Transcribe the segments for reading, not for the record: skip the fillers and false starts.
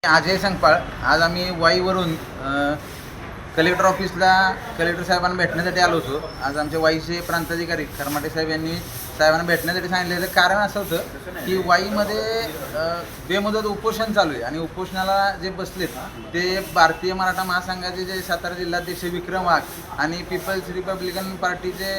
अजय संगपाळ. आज आम्ही वाईवरून कलेक्टर ऑफिसला कलेक्टर साहेबांना भेटण्यासाठी आलो होतो. आज आमच्या वाईचे प्रांताधिकारी खरमाटे साहेब यांनी साहेबांना भेटण्यासाठी सांगितलेलं कारण असं होतं की वाईमध्ये बेमुदत उपोषण चालू आहे आणि उपोषणाला जे बसलेत ते भारतीय मराठा महासंघाचे जे सातारा जिल्हाध्यक्ष विक्रम वाघ आणि पीपल्स रिपब्लिकन पार्टीचे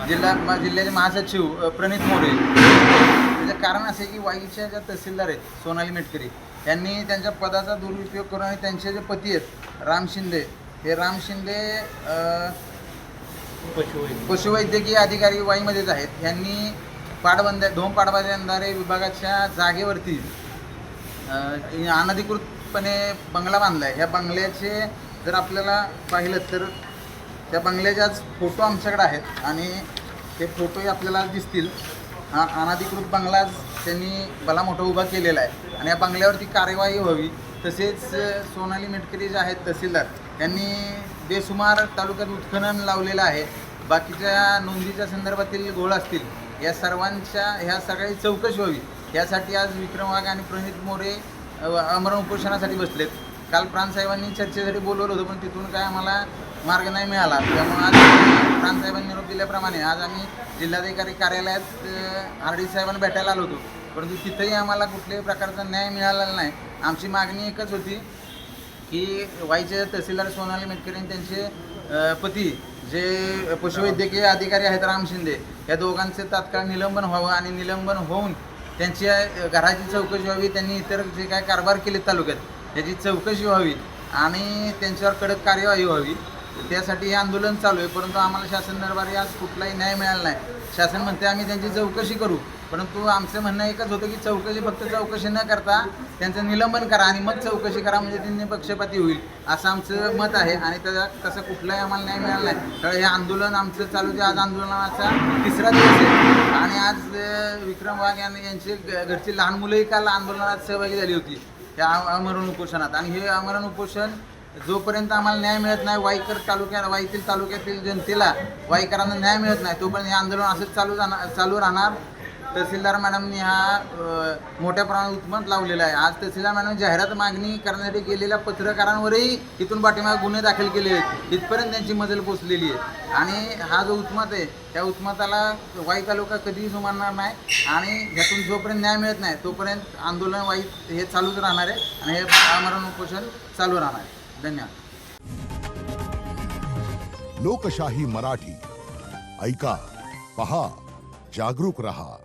जिल्ह्याचे महासचिव प्रणित मोरे. त्याचं कारण असं आहे की वाईच्या ज्या तहसीलदार आहेत सोनाली मेटकरी यांनी त्यांच्या पदाचा दुरुपयोग करून आणि त्यांचे जे पती आहेत राम शिंदे, हे राम शिंदे पशुवैद्यकीय अधिकारी वाईमध्येच आहेत. यांनी धोम पाटबंधारे विभागाच्या जागेवरती अनधिकृतपणे बंगला बांधला आहे. या बंगल्याचे जर आपल्याला पाहिलं तर त्या बंगल्याचे आज फोटो आमच्याकडे आहेत आणि ते फोटोही आपल्याला दिसतील. हा अनधिकृत बंगला त्यांनी भला मोठा उभा केलेला आहे आणि या बंगल्यावरती कार्यवाही व्हावी. तसेच सोनाली मेटकरी जे आहेत तहसीलदार यांनी बेसुमार तालुक्यात उत्खनन लावलेलं आहे. बाकीच्या नोंदीच्या संदर्भातील घोळ असतील या सर्वांच्या ह्या सगळी चौकशी व्हावी यासाठी आज विक्रम वाघ आणि प्रणित मोरे आमरण उपोषणासाठी बसलेत. काल प्रांतसाहेबांनी चर्चेसाठी बोलवलं होतं पण तिथून काय आम्हाला मार्ग नाही मिळाला. त्यामुळे आज प्रांतसाहेबांनी निरोप दिल्याप्रमाणे आज आम्ही जिल्हाधिकारी कार्यालयात आर डी साहेबांना भेटायला आलो होतो. परंतु तिथंही आम्हाला कुठल्याही प्रकारचा न्याय मिळालेला नाही. आमची मागणी एकच होती की वाईचे तहसीलदार सोनाली मेटकरी आणि त्यांचे पती जे पशुवैद्यकीय अधिकारी आहेत राम शिंदे या दोघांचे तात्काळ निलंबन व्हावं आणि निलंबन होऊन त्यांच्या घराची चौकशी व्हावी. त्यांनी इतर जे काय कारभार केले तालुक्यात त्याची चौकशी व्हावी आणि त्यांच्यावर कडक कार्यवाही व्हावी. त्यासाठी हे आंदोलन चालू आहे. परंतु आम्हाला शासन दरबारी आज कुठलाही न्याय मिळाला नाही. शासन म्हणते आम्ही त्यांची चौकशी करू, परंतु आमचं म्हणणं एकच होतं की फक्त चौकशी न करता त्यांचं निलंबन करा आणि मग चौकशी करा म्हणजे त्यांनी पक्षपाती होईल असं आमचं मत आहे. आणि तसं कुठलाही आम्हाला न्याय मिळाला नाही. तर हे आंदोलन आमचं चालू आहे. आज आंदोलनाचा 3रा दिवस आहे आणि आज विक्रम वाघ यांची घरची लहान मुलंही काल आंदोलनात सहभागी झाली होती या आमरण उपोषणात. आणि हे आमरण उपोषण जोपर्यंत आम्हाला न्याय मिळत नाही वाईतील तालुक्यातील जनतेला वाईकरांना न्याय मिळत नाही तोपर्यंत हे आंदोलन असंच चालू राहणार. तहसीलदार मॅडमनी हा मोठ्या प्रमाणात उत्मत लावलेला आहे. आज तहसीलदार मॅडम जाहिरात मागणी करण्यासाठी गेलेल्या पत्रकारांवरही इथून पाठीमागे गुन्हे दाखल केले आहेत. इथपर्यंत त्यांची मजल पोचलेली आहे आणि हा जो उत्मत आहे त्या उत्मताला वाई तालुका कधीही जुमानणार नाही आणि ह्यातून जोपर्यंत न्याय मिळत नाही तोपर्यंत आंदोलन वाई हे चालूच राहणार आहे आणि हे आमरण उपोषण चालू राहणार आहे. धन्यवाद. लोकशाही मराठी ऐका, पहा, जागरूक रहा.